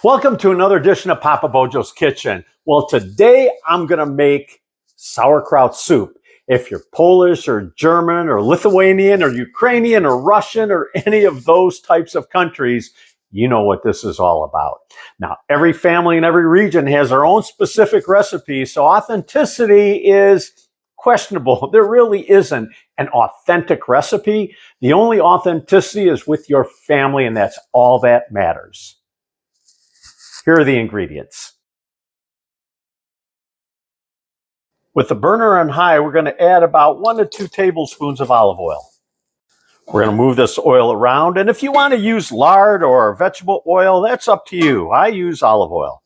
Welcome to another edition of Papa Bojo's Kitchen. Well, today I'm going to make sauerkraut soup. If you're Polish or German or Lithuanian or Ukrainian or Russian or any of those types of countries, you know what this is all about. Now, every family in every region has their own specific recipe, so authenticity is questionable. There really isn't an authentic recipe. The only authenticity is with your family, and that's all that matters. Here are the ingredients. With the burner on high, we're going to add about 1 to 2 tablespoons of olive oil. We're going to move this oil around, and if you want to use lard or vegetable oil, that's up to you. I use olive oil.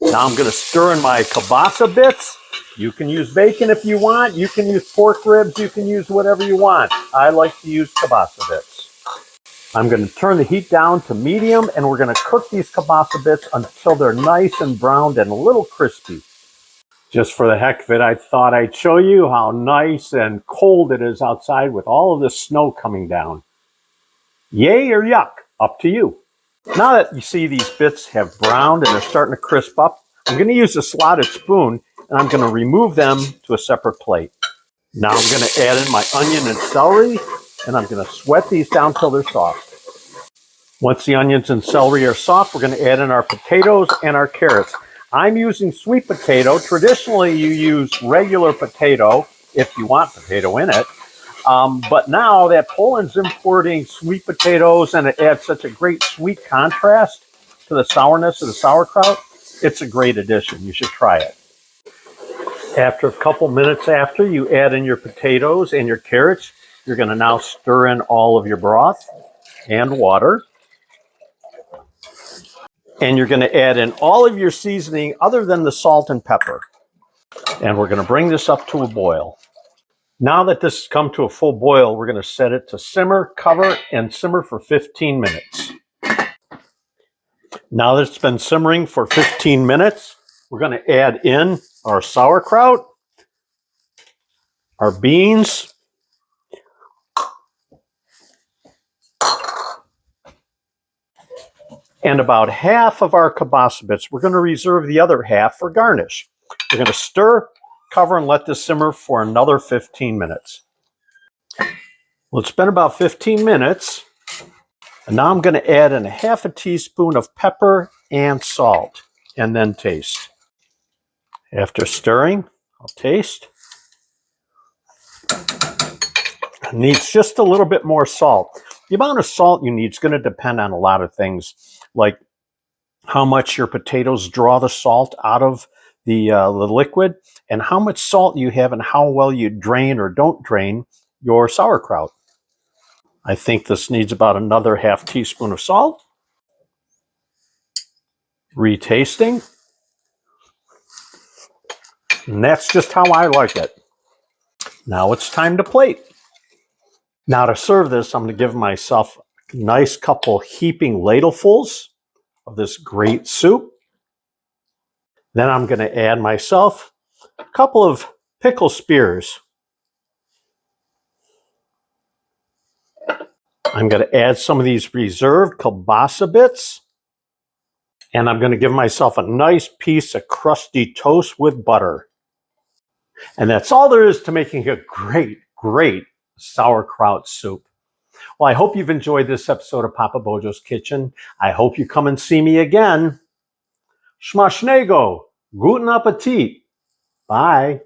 Now I'm going to stir in my kielbasa bits. You can use bacon if you want. You can use pork ribs. You can use whatever you want. I like to use kielbasa bits. I'm going to turn the heat down to medium, and we're going to cook these kielbasa bits until they're nice and browned and a little crispy. Just for the heck of it, I thought I'd show you how nice and cold it is outside with all of this snow coming down. Yay or yuck, up to you. Now that you see these bits have browned and they're starting to crisp up, I'm going to use a slotted spoon, and I'm going to remove them to a separate plate. Now I'm going to add in my onion and celery, and I'm going to sweat these down till they're soft. Once the onions and celery are soft, we're going to add in our potatoes and our carrots. I'm using sweet potato. Traditionally, you use regular potato if you want potato in it. But now that Poland's importing sweet potatoes and it adds such a great sweet contrast to the sourness of the sauerkraut, it's a great addition. You should try it. After a couple minutes after you add in your potatoes and your carrots, you're going to now stir in all of your broth and water. And you're going to add in all of your seasoning other than the salt and pepper. And we're going to bring this up to a boil. Now that this has come to a full boil, we're going to set it to simmer, cover, and simmer for 15 minutes. Now that it's been simmering for 15 minutes, we're going to add in our sauerkraut, our beans, and about half of our kielbasa bits. We're going to reserve the other half for garnish. We're going to stir, cover, and let this simmer for another 15 minutes. Well, it's been about 15 minutes, and now I'm going to add in a half a teaspoon of pepper and salt, and then taste. After stirring, I'll taste. It needs just a little bit more salt. The amount of salt you need is going to depend on a lot of things, like how much your potatoes draw the salt out of the liquid, and how much salt you have and how well you drain or don't drain your sauerkraut. I think this needs about another half teaspoon of salt. Retasting. And that's just how I like it. Now it's time to plate. Now to serve this, I'm going to give myself a nice couple heaping ladlefuls of this great soup. Then I'm going to add myself a couple of pickle spears. I'm going to add some of these reserved kielbasa bits. And I'm going to give myself a nice piece of crusty toast with butter. And that's all there is to making a great, great sauerkraut soup. Well, I hope you've enjoyed this episode of Papa Bojo's Kitchen. I hope you come and see me again. Smacznego. Guten Appetit. Bye.